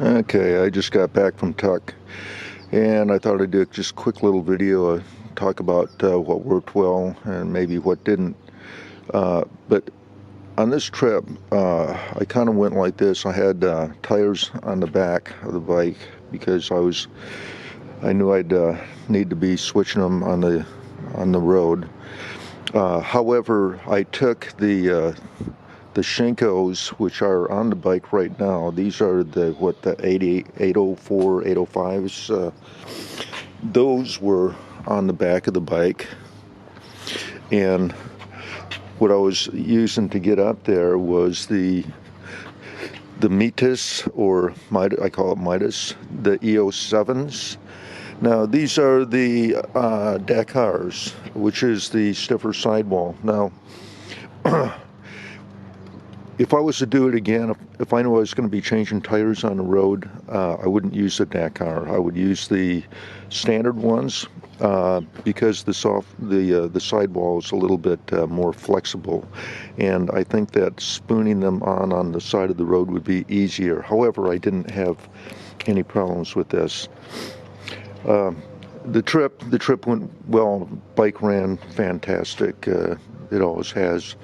Okay, I just got back from Tuck, and I thought I'd do just a quick little video, talk about what worked well and maybe what didn't. But on this trip, I kind of went like this. I had tires on the back of the bike because I knew I'd need to be switching them on the road. However, I took the Shinkos, which are on the bike right now. These are the 804, 805s. Those were on the back of the bike, and what I was using to get up there was the Mitas, or I call it Midas, the EO7s. Now these are the Dakars, which is the stiffer sidewall. Now if I was to do it again, if I knew I was going to be changing tires on the road, I wouldn't use the Dakar. I would use the standard ones because the sidewall is a little bit more flexible, and I think that spooning them on the side of the road would be easier. However, I didn't have any problems with this. The trip went well. Bike ran fantastic. It always has.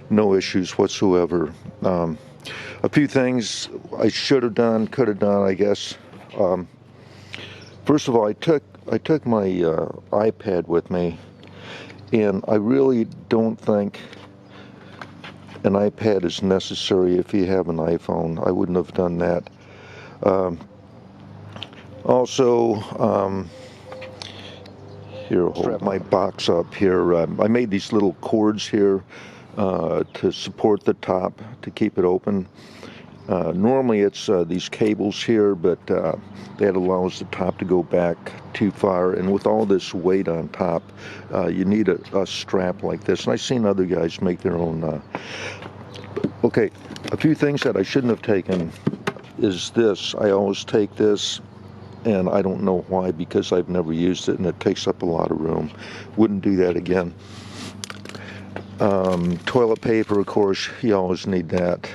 No issues whatsoever. A few things I should have done, could have done, I guess. First of all, I took my iPad with me, and I really don't think an iPad is necessary if you have an iPhone. I wouldn't have done that. Also, here, hold my box up here. I made these little cords here to support the top, to keep it open. Normally it's these cables here, but that allows the top to go back too far, and with all this weight on top, you need a strap like this, and I've seen other guys make their own. Okay, a few things that I shouldn't have taken is this. I always take this, and I don't know why, because I've never used it and it takes up a lot of room. Wouldn't do that again. Toilet paper, of course, you always need that.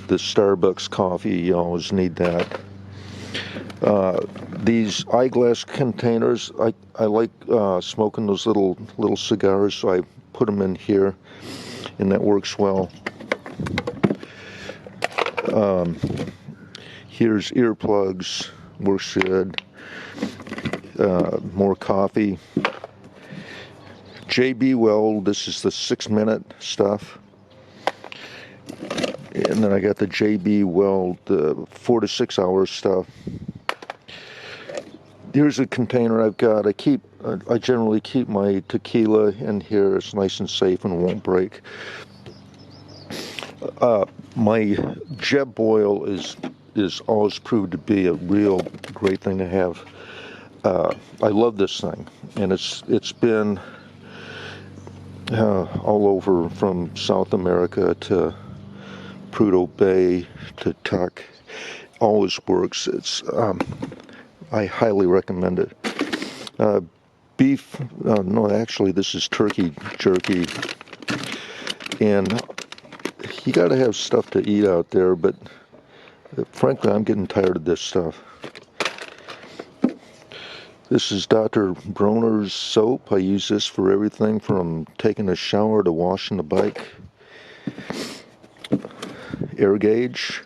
The Starbucks coffee, you always need that. These eyeglass containers, I like smoking those little cigars, so I put them in here, and that works well. Here's earplugs, works good. More coffee. JB Weld, this is the 6-minute stuff. And then I got the JB Weld, the 4 to 6 hour stuff. Here's a container I've got. I generally keep my tequila in here. It's nice and safe and won't break. My Jetboil is always proved to be a real great thing to have. I love this thing, and it's been all over from South America to Prudhoe Bay to Tuck. Always works. I highly recommend it. Beef, no, actually this is turkey jerky, and you got to have stuff to eat out there, but frankly I'm getting tired of this stuff. This is Dr. Bronner's soap. I use this for everything from taking a shower to washing the bike. Air gauge.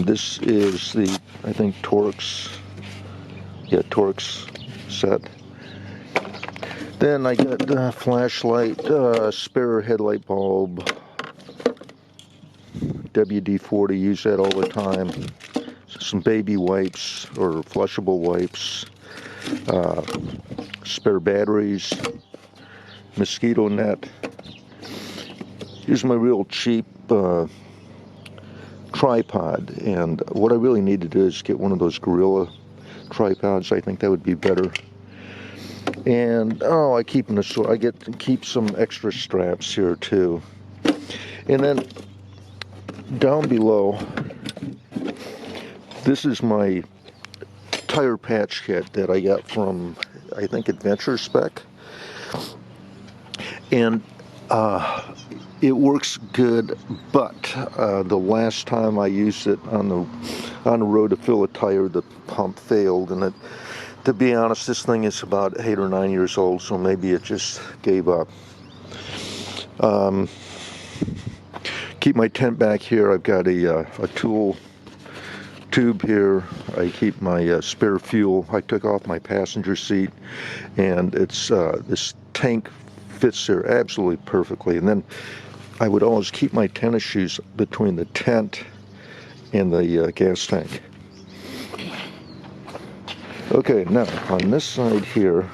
This is the, I think, Torx set. Then I got a flashlight, spare headlight bulb, WD-40, use that all the time. Some baby wipes or flushable wipes, spare batteries, mosquito net. Here's my real cheap tripod, and what I really need to do is get one of those Gorilla tripods. I think that would be better. And I keep keep some extra straps here too. And then down below, this is my tire patch kit that I got from, I think, Adventure Spec. And it works good, but the last time I used it on the road to fill a tire, the pump failed, and to be honest, this thing is about 8 or 9 years old, so maybe it just gave up. Keep my tent back here. I've got a tool tube here. I keep my spare fuel. I took off my passenger seat, and it's this tank fits there absolutely perfectly. And then I would always keep my tennis shoes between the tent and the gas tank. Okay, now on this side here,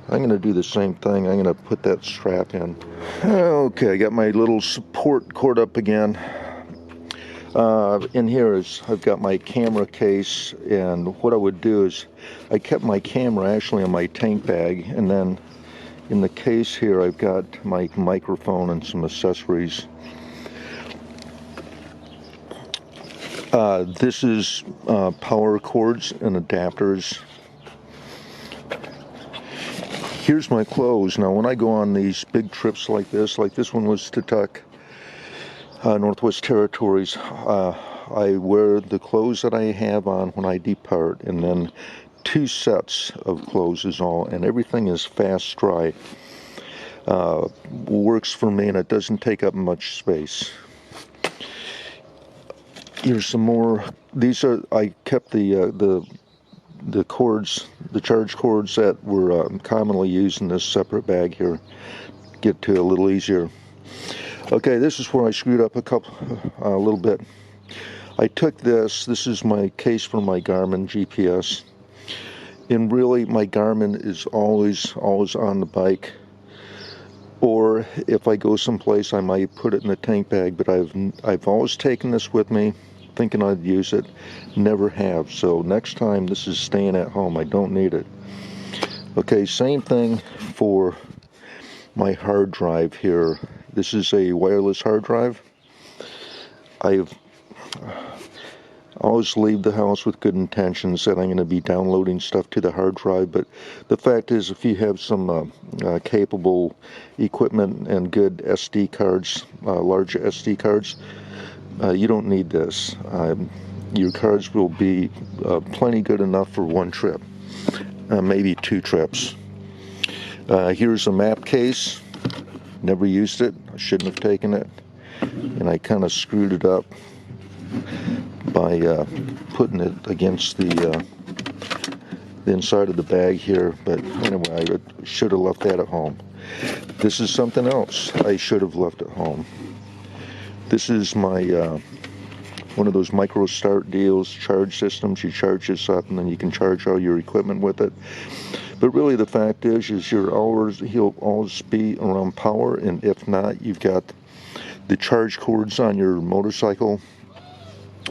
I'm going to do the same thing. I'm going to put that strap in. Okay, I got my little support cord up again. In here is, I've got my camera case, and what I would do is I kept my camera actually in my tank bag, and then in the case here I've got my microphone and some accessories. This is power cords and adapters. Here's my clothes. Now when I go on these big trips like this one was to Tuktoyaktuk, Northwest Territories, I wear the clothes that I have on when I depart, and then 2 sets of clothes is all, and everything is fast dry. Works for me, and it doesn't take up much space. Here's some more. These are, I kept the cords, the charge cords that were commonly used in this separate bag here. Get to a little easier. Okay, this is where I screwed up a little bit. I took this is my case for my Garmin GPS, and really my Garmin is always on the bike, or if I go someplace I might put it in the tank bag, but I've always taken this with me thinking I'd use it, never have. So next time this is staying at home, I don't need it. Okay, same thing for my hard drive here. This is a wireless hard drive. I always leave the house with good intentions that I'm going to be downloading stuff to the hard drive, but the fact is, if you have some capable equipment and good SD cards, large SD cards, you don't need this. Your cards will be plenty good enough for 1 trip, maybe 2 trips. Here's a map case. Never used it. I shouldn't have taken it, and I kind of screwed it up by putting it against the inside of the bag here. But anyway, I should have left that at home. This is something else I should have left at home. This is my one of those micro start deals, charge systems. You charge this up, and then you can charge all your equipment with it. But really, the fact is he'll always be around power, and if not, you've got the charge cords on your motorcycle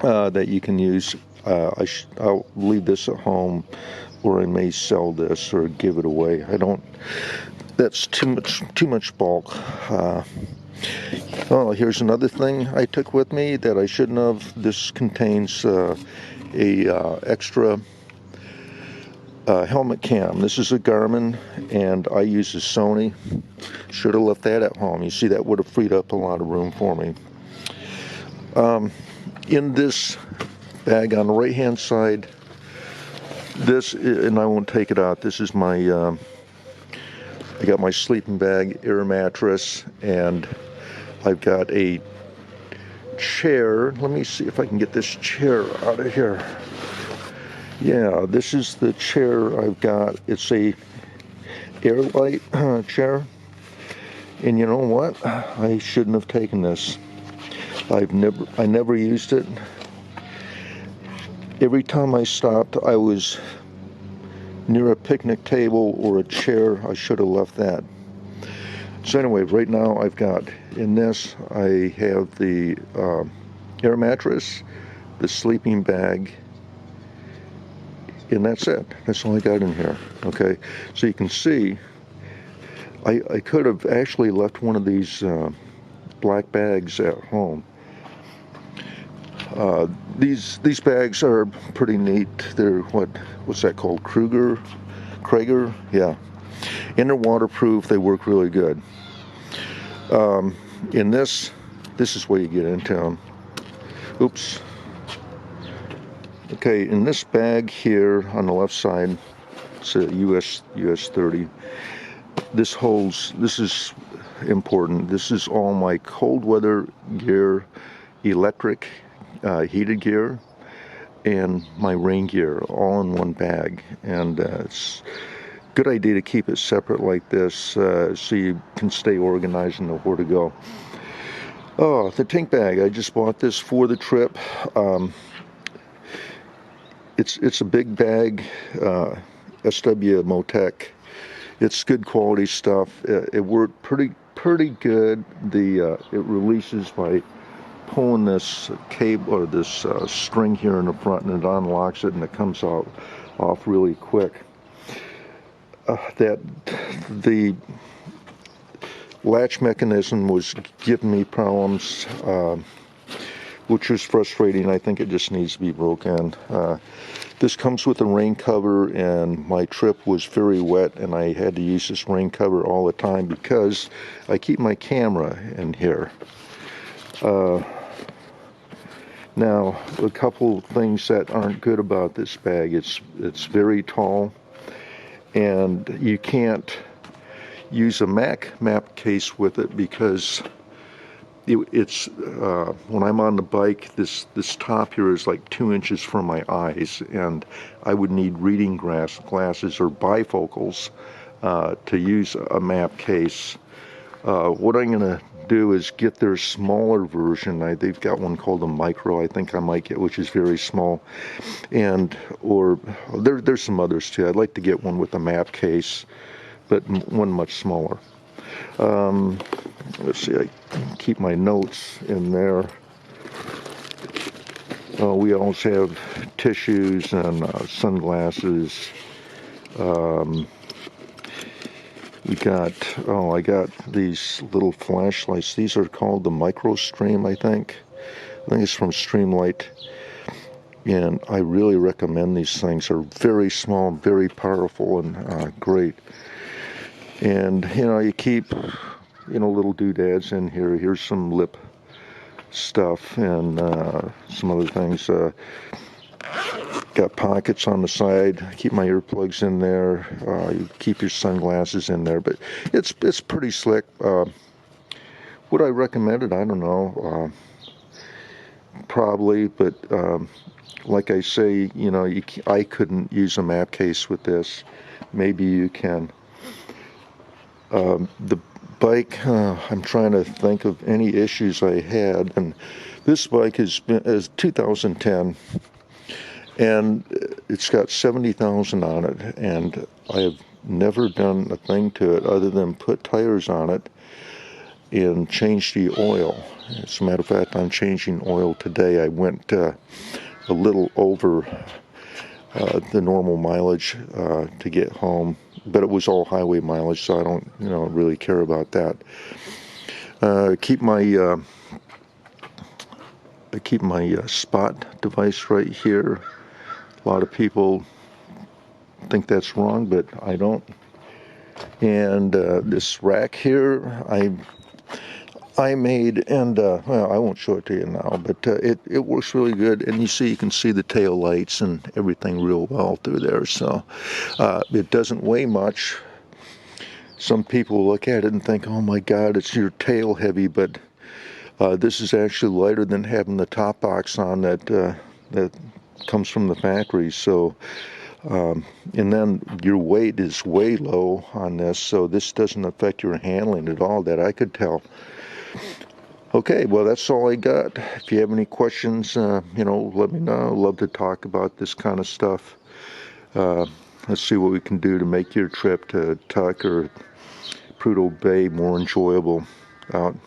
that you can use. I'll leave this at home, or I may sell this or give it away. That's too much bulk. Oh, here's another thing I took with me that I shouldn't have. This contains a extra helmet cam. This is a Garmin, and I use a Sony. Should have left that at home. You see, that would have freed up a lot of room for me. In this bag on the right hand side, and I won't take it out, this is my I got my sleeping bag, air mattress, and I've got a chair. Let me see if I can get this chair out of here. Yeah, this is the chair I've got. It's a Airlight chair, and you know what? I shouldn't have taken this. I never used it. Every time I stopped, I was near a picnic table or a chair. I should have left that. So anyway, right now I've got in this, I have the air mattress, the sleeping bag, and that's it. That's all I got in here. Okay, so you can see I could have actually left one of these black bags at home. These bags are pretty neat. They're what's that called? Krager? Yeah. And they're waterproof. They work really good. in this is where you get into them. Oops. Okay, in this bag here on the left side, it's a US 30. This is important. This is all my cold weather gear, electric heated gear, and my rain gear all in one bag. And it's a good idea to keep it separate like this so you can stay organized and know where to go. Oh, the tank bag. I just bought this for the trip. It's a big bag, SW Motec. It's good quality stuff. It worked pretty good. It releases by pulling this cable or this string here in the front, and it unlocks it, and it comes off really quick. The latch mechanism was giving me problems, which was frustrating. I think it just needs to be broken. This comes with a rain cover, and my trip was very wet, and I had to use this rain cover all the time because I keep my camera in here. Now, a couple things that aren't good about this bag. It's very tall, and you can't use a map case with it because it's when I'm on the bike, this top here is like 2 inches from my eyes, and I would need reading glasses or bifocals to use a map case. What I'm going to do is get their smaller version. They've got one called a micro, I think I might get, which is very small, or there's some others too. I'd like to get one with a map case, but one much smaller. Let's see, I keep my notes in there. We also have tissues and sunglasses. I got these little flashlights. These are called the Micro Stream, I think. I think it's from Streamlight. And I really recommend these things. They're very small, very powerful, and great. And, you keep, little doodads in here. Here's some lip stuff and some other things. Got pockets on the side. Keep my earplugs in there. You keep your sunglasses in there. But it's pretty slick. Would I recommend it? I don't know. Probably, but like I say, I couldn't use a map case with this. Maybe you can. The bike, I'm trying to think of any issues I had, and this bike is 2010, and it's got 70,000 on it, and I have never done a thing to it other than put tires on it and change the oil. As a matter of fact, I'm changing oil today. I went a little over the normal mileage to get home, but it was all highway mileage, so I don't really care about that. I keep my spot device right here. A lot of people think that's wrong, but I don't. And this rack here, I made, and well, I won't show it to you now, but it works really good, and you can see the tail lights and everything real well through there. So it doesn't weigh much. Some people look at it and think, oh my God, it's your tail heavy, but this is actually lighter than having the top box on that comes from the factory. So and then your weight is way low on this, so this doesn't affect your handling at all that I could tell. Okay, well, that's all I got. If you have any questions, let me know. I'd love to talk about this kind of stuff. Let's see what we can do to make your trip to Tuk or Prudhoe Bay more enjoyable. Out.